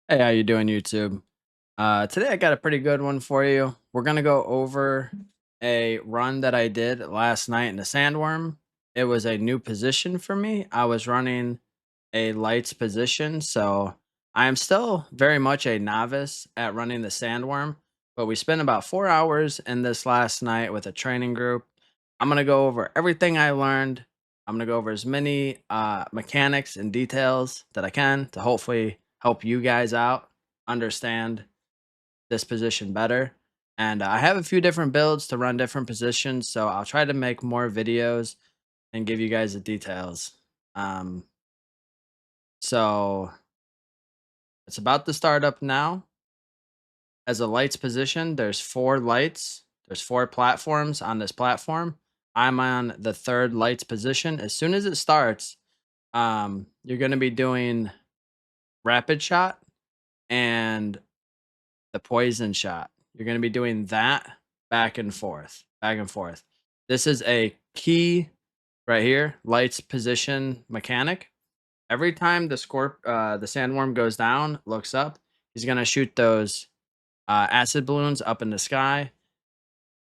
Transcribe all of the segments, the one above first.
Hey, how you doing, YouTube? Today I got a pretty good one for you. We're gonna go over a run that I did last night in the Sandworm. It was a new position for me. I was running a lights position, so I am still very much a novice at running the Sandworm. But we spent about 4 hours in this last night with a training group. I'm gonna go over everything I learned. I'm gonna go over as many mechanics and details that I can to hopefully help you guys out understand this position better. And I have a few different builds to run different positions, so I'll try to make more videos and give you guys the details. Um, so it's about to start up now. As a lights position, there's four lights. There's four platforms on this platform. I'm on the third lights position. As soon as it starts, you're going to be doing rapid shot and the poison shot. You're going to be doing that back and forth, back and forth. This is a key right here, lights position mechanic. Every time the sandworm goes down, looks up, he's going to shoot those acid balloons up in the sky.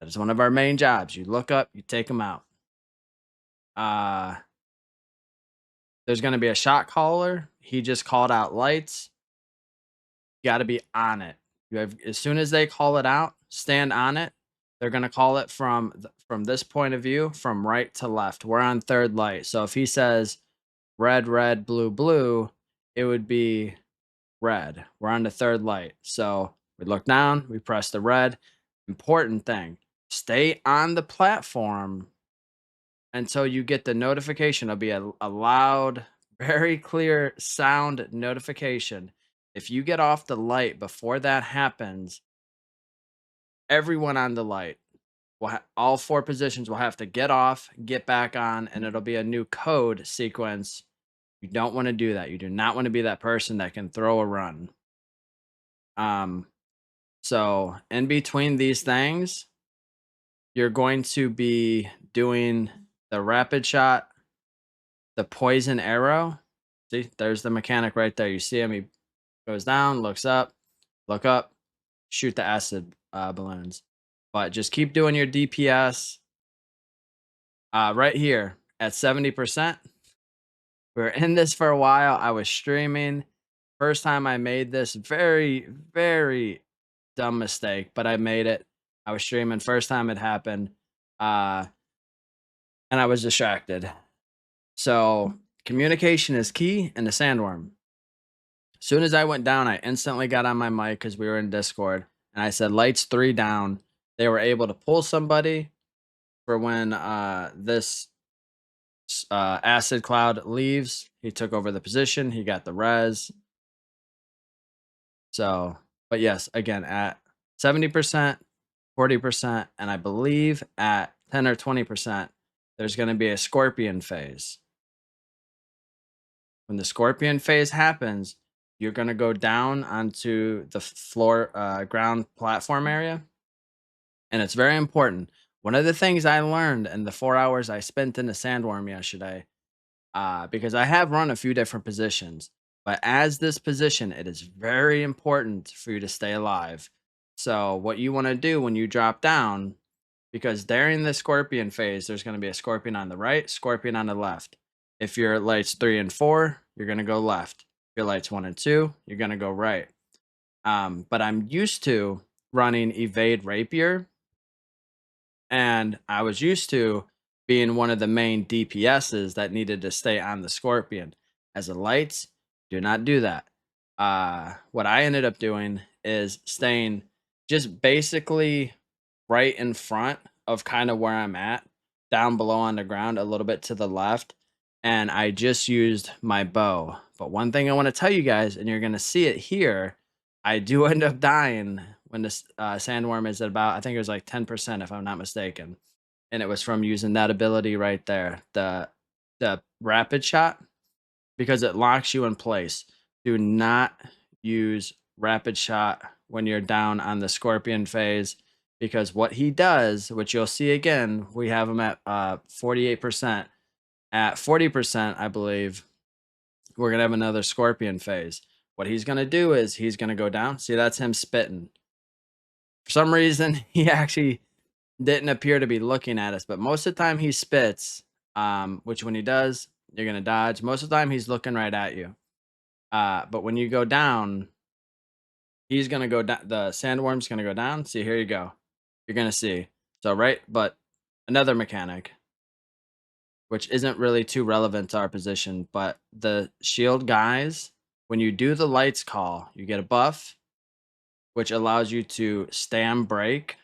That is one of our main jobs. You look up, you take them out. Uh, there's going to be a shot caller. He just called out lights. You got to be on it. You have as soon as they call it out, stand on it. They're gonna call it from this point of view, from right to left. We're on third light, so if he says red, red, blue, blue, it would be red. We're on the third light, so we look down, we press the red. Important thing: stay on the platform until you get the notification. It'll be a loud, very clear sound notification. If you get off the light before that happens, everyone on the light all four positions will have to get off, get back on, and it'll be a new code sequence. You don't want to do that. You do not want to be that person that can throw a run. Um, so in between these things, you're going to be doing the rapid shot, the poison arrow. See, there's the mechanic right there. You see him, he goes down, looks up, look up, shoot the acid balloons. But just keep doing your DPS. Right here at 70%. We were in this for a while. I was streaming. First time I made this, very, very dumb mistake, but I made it. I was streaming first time it happened. Uh, and I was distracted. So communication is key in the sandworm. As soon as I went down, I instantly got on my mic because we were in Discord, and I said lights 3 down. They were able to pull somebody for when this acid cloud leaves. He took over the position. He got the res. So, but yes, again, at 70%, 40%, and I believe at 10 or 20%, there's going to be a scorpion phase. When the scorpion phase happens, you're going to go down onto the floor, ground platform area. And it's very important. One of the things I learned in the 4 hours I spent in the sandworm yesterday, because I have run a few different positions, but as this position, it is very important for you to stay alive. So, what you want to do when you drop down, because during the scorpion phase, there's going to be a scorpion on the right, scorpion on the left. If you're at lights 3 and 4, you're going to go left. If you're lights 1 and 2, you're going to go right. But I'm used to running evade rapier, and I was used to being one of the main DPSs that needed to stay on the scorpion. As a lights, do not do that. What I ended up doing is staying just basically right in front of kind of where I'm at, down below on the ground, a little bit to the left. And I just used my bow. But one thing I want to tell you guys, and you're going to see it here, I do end up dying when this sandworm is at about, I think it was like 10%, if I'm not mistaken. And it was from using that ability right there, the rapid shot, because it locks you in place. Do not use rapid shot when you're down on the scorpion phase, because what he does, which you'll see again, we have him at 48%. At 40%, I believe, we're gonna have another scorpion phase. What he's gonna do is he's gonna go down. See, that's him spitting. For some reason, he actually didn't appear to be looking at us, but most of the time he spits, which when he does, you're gonna dodge. Most of the time he's looking right at you. But when you go down, he's gonna go down. The sandworm's gonna go down. See, here you go. You're gonna see. So right, but another mechanic, which isn't really too relevant to our position, but the shield guys, when you do the lights call, you get a buff, which allows you to stand break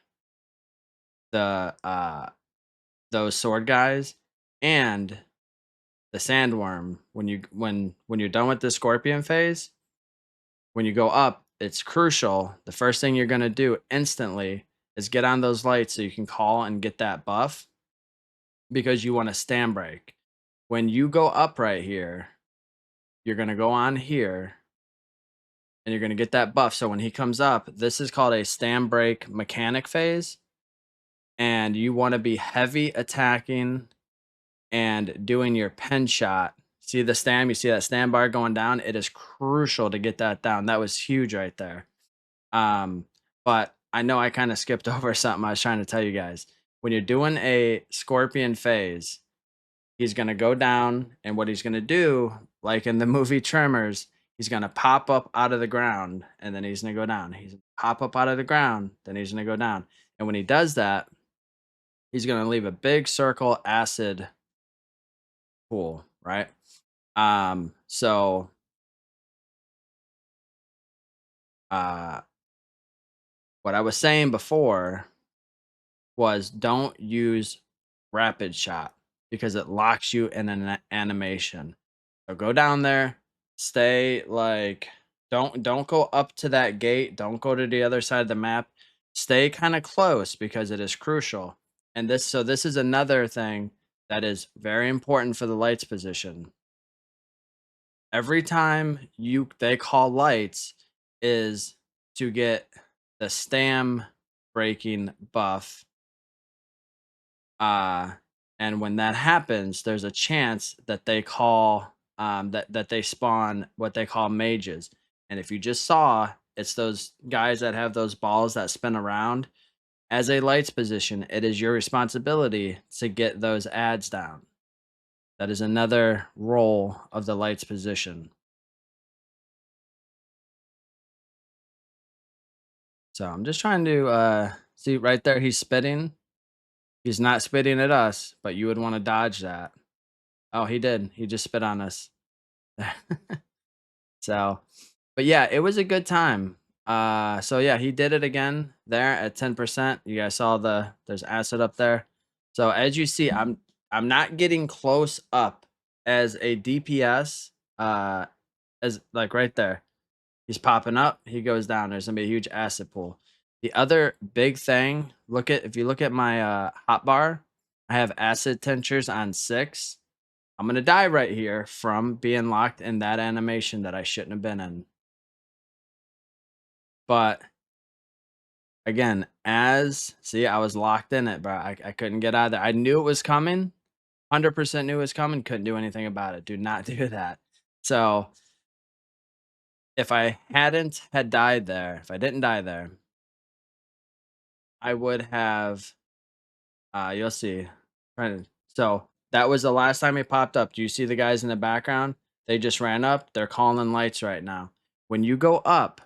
the those sword guys and the sandworm. When you're done with the scorpion phase, when you go up, it's crucial. The first thing you're gonna do instantly is get on those lights so you can call and get that buff because you want to stand break. When you go up right here, you're gonna go on here and you're gonna get that buff. So when he comes up, this is called a stand break mechanic phase. And you want to be heavy attacking and doing your pen shot. See the stand? You see that stand bar going down? It is crucial to get that down. That was huge right there. Um, but I know I kind of skipped over something I was trying to tell you guys. When you're doing a scorpion phase, he's gonna go down, and what he's gonna do, like in the movie Tremors, he's gonna pop up out of the ground, and then he's gonna go down. He's gonna pop up out of the ground, then he's gonna go down. And when he does that, he's gonna leave a big circle acid pool, right? So uh what I was saying before was don't use rapid shot because it locks you in an animation. So go down there, stay like don't go up to that gate, don't go to the other side of the map. Stay kind of close because it is crucial. And this is another thing that is very important for the lights position. Every time they call lights is to get the stam breaking buff. Uh, and when that happens, there's a chance that they call that they spawn what they call mages. And if you just saw, it's those guys that have those balls that spin around. As a lights position, it is your responsibility to get those ads down. That is another role of the lights position. So I'm just trying to see right there. He's spitting. He's not spitting at us, but you would want to dodge that. Oh, he did. He just spit on us. So, but yeah, it was a good time. So yeah, he did it again there at 10%. You guys saw there's acid up there. So as you see, I'm not getting close up as a DPS. As like right there. He's popping up, he goes down. There's gonna be a huge acid pool. The other big thing, if you look at my hotbar, I have acid tinctures on 6. I'm gonna die right here from being locked in that animation that I shouldn't have been in. But again, see, I was locked in it, bro. I couldn't get out of there. I knew it was coming, 100% knew it was coming, couldn't do anything about it. Do not do that. So if I hadn't had died there, if I didn't die there, I would have you'll see. So that was the last time he popped up. Do you see the guys in the background? They just ran up. They're calling lights right now. When you go up,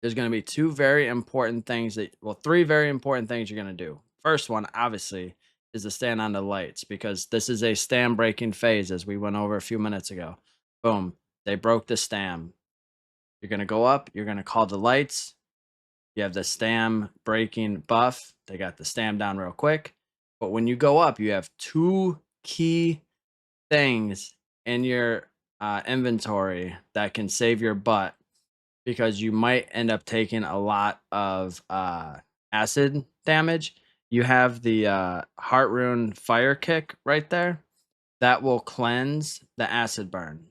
there's going to be three very important things you're going to do. First one, obviously, is to stand on the lights because this is a stam breaking phase as we went over a few minutes ago. Boom. They broke the stam. You're going to go up. You're going to call the lights. You have the stam breaking buff. They got the stam down real quick. But when you go up, you have 2 key things in your inventory that can save your butt because you might end up taking a lot of acid damage. You have the Heart Rune Fire Kick right there. That will cleanse the acid burn.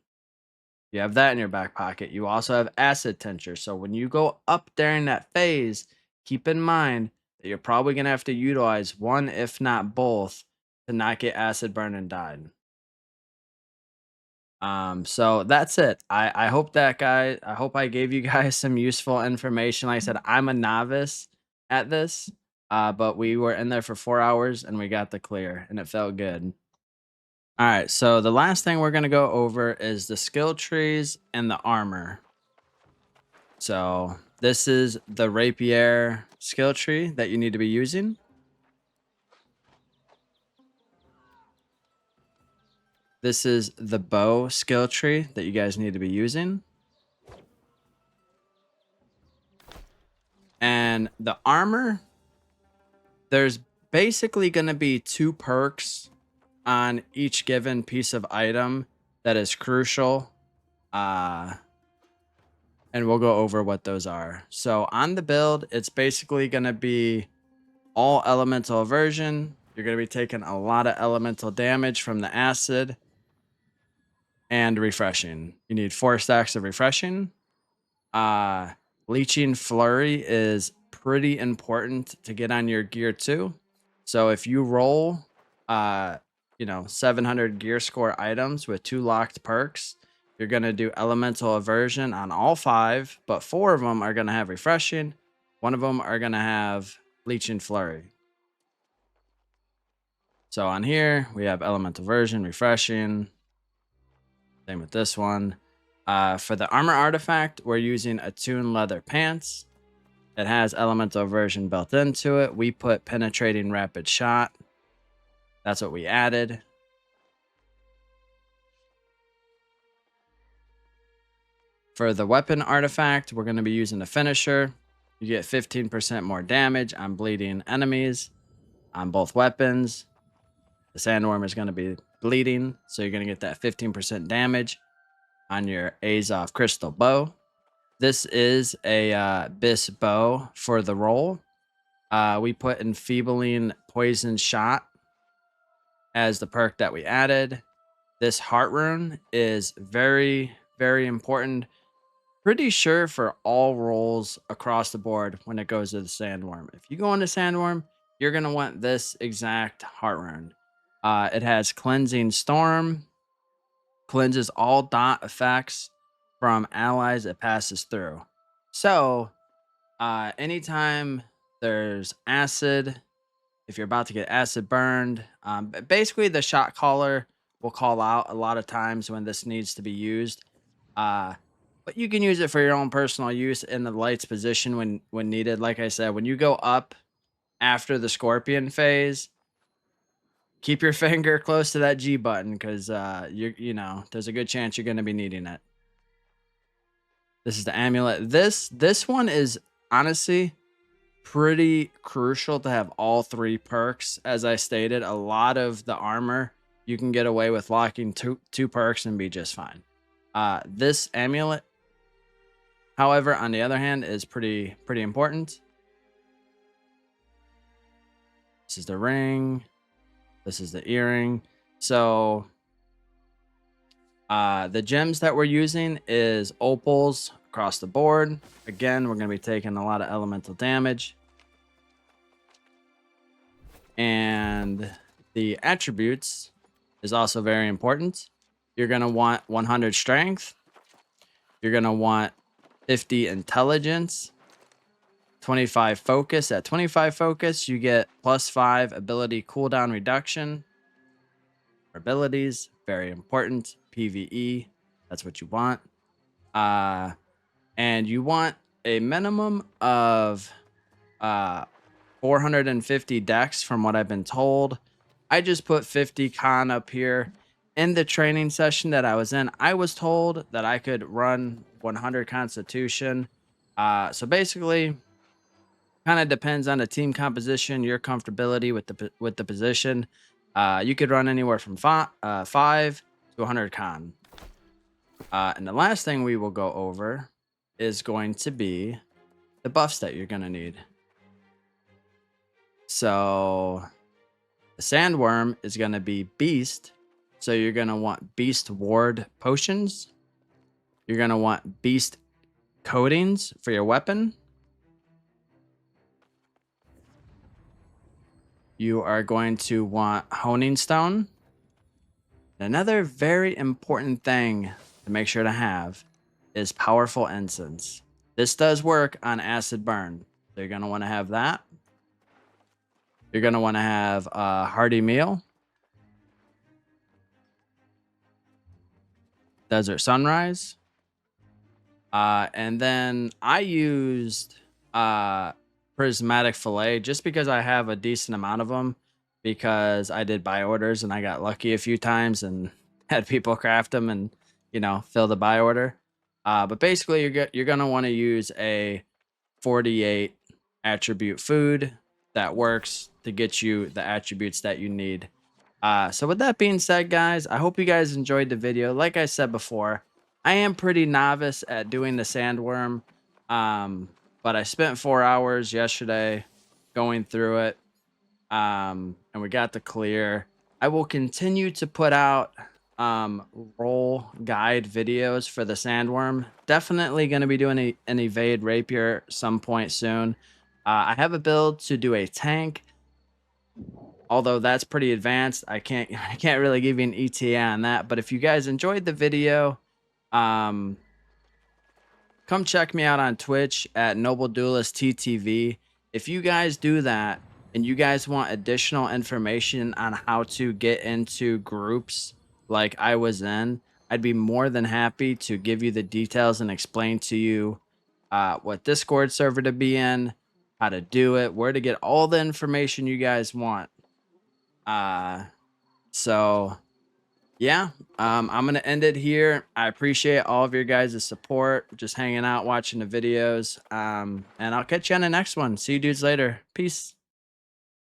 You have that in your back pocket. You also have acid tincture. So when you go up during that phase, keep in mind that you're probably going to have to utilize one, if not both, to not get acid burn and die. So that's it. I hope that I hope I gave you guys some useful information. Like I said, I'm a novice at this, but we were in there for 4 hours and we got the clear and it felt good. All right, so the last thing we're gonna go over is the skill trees and the armor. So this is the rapier skill tree that you need to be using. This is the bow skill tree that you guys need to be using. And the armor, there's basically going to be 2 perks on each given piece of item that is crucial. Uh, and we'll go over what those are. So on the build, it's basically going to be all elemental aversion. You're going to be taking a lot of elemental damage from the acid and refreshing. You need 4 stacks of refreshing. Uh, Leeching Flurry is pretty important to get on your gear too. So if you roll, 700 gear score items with 2 locked perks, you're going to do Elemental Aversion on all 5, but 4 of them are going to have Refreshing. 1 of them are going to have Leeching Flurry. So on here, we have Elemental Aversion, Refreshing. Same with this one. For the armor artifact, we're using Attuned Leather Pants. It has elemental aversion built into it. We put penetrating rapid shot. That's what we added. For the weapon artifact, we're going to be using the finisher. You get 15% more damage on bleeding enemies on both weapons. The Sandwurm is going to be bleeding, so you're going to get that 15% damage on your Azov crystal bow. This is a bis bow for the roll. We put enfeebling poison shot as the perk that we added. This heart rune is very, very important. Pretty sure for all rolls across the board when it goes to the Sandwurm. If you go into Sandwurm, you're going to want this exact heart rune. It has Cleansing Storm, cleanses all dot effects from allies it passes through. So, anytime there's acid, if you're about to get acid burned, basically the shot caller will call out a lot of times when this needs to be used. But you can use it for your own personal use in the lights position when needed. Like I said, when you go up after the scorpion phase, keep your finger close to that G button because there's a good chance you're going to be needing it. This is the amulet. This one is honestly pretty crucial to have all 3 perks. As I stated, a lot of the armor you can get away with locking two perks and be just fine. This amulet, however, on the other hand, is pretty important. This is the ring. This is the earring. So the gems that we're using is opals across the board. Again, we're going to be taking a lot of elemental damage. And the attributes is also very important. You're going to want 100 strength. You're going to want 50 intelligence, 25 focus. At 25 focus, you get +5 ability cooldown reduction. Abilities, very important. PVE, that's what you want. And you want a minimum of 450 dex from what I've been told. I just put 50 con up here. In the training session that I was in, I was told that I could run 100 constitution. So basically, kind of depends on the team composition, your comfortability with the position. You could run anywhere from 5 to 100 con. And the last thing we will go over is going to be the buffs that you're going to need. So the Sandwurm is going to be Beast. So you're going to want Beast Ward potions. You're going to want Beast coatings for your weapon. You are going to want Honing Stone. Another very important thing to make sure to have is powerful incense. This does work on acid burn. So you're going to want to have that. You're going to want to have a hearty meal, desert sunrise. And then I used prismatic fillet just because I have a decent amount of them, because I did buy orders and I got lucky a few times and had people craft them and, you know, fill the buy order. But basically you're going to want to use a 48 attribute food that works to get you the attributes that you need. So with that being said, guys, I hope you guys enjoyed the video. Like I said before, I am pretty novice at doing the sandworm, but I spent 4 hours yesterday going through it, and we got the clear. I will continue to put out role guide videos for the sandworm. Definitely going to be doing an evade rapier some point soon. I have a build to do a tank, although that's pretty advanced. I can't really give you an ETA on that. But if you guys enjoyed the video, come check me out on Twitch at Noble Duelist TTV. If you guys do that and you guys want additional information on how to get into groups like I was in, I'd be more than happy to give you the details and explain to you what Discord server to be in, how to do it, where to get all the information you guys want. So yeah, I'm gonna end it here. I appreciate all of your guys' support, just hanging out, watching the videos. And I'll catch you on the next one. See you dudes later. Peace.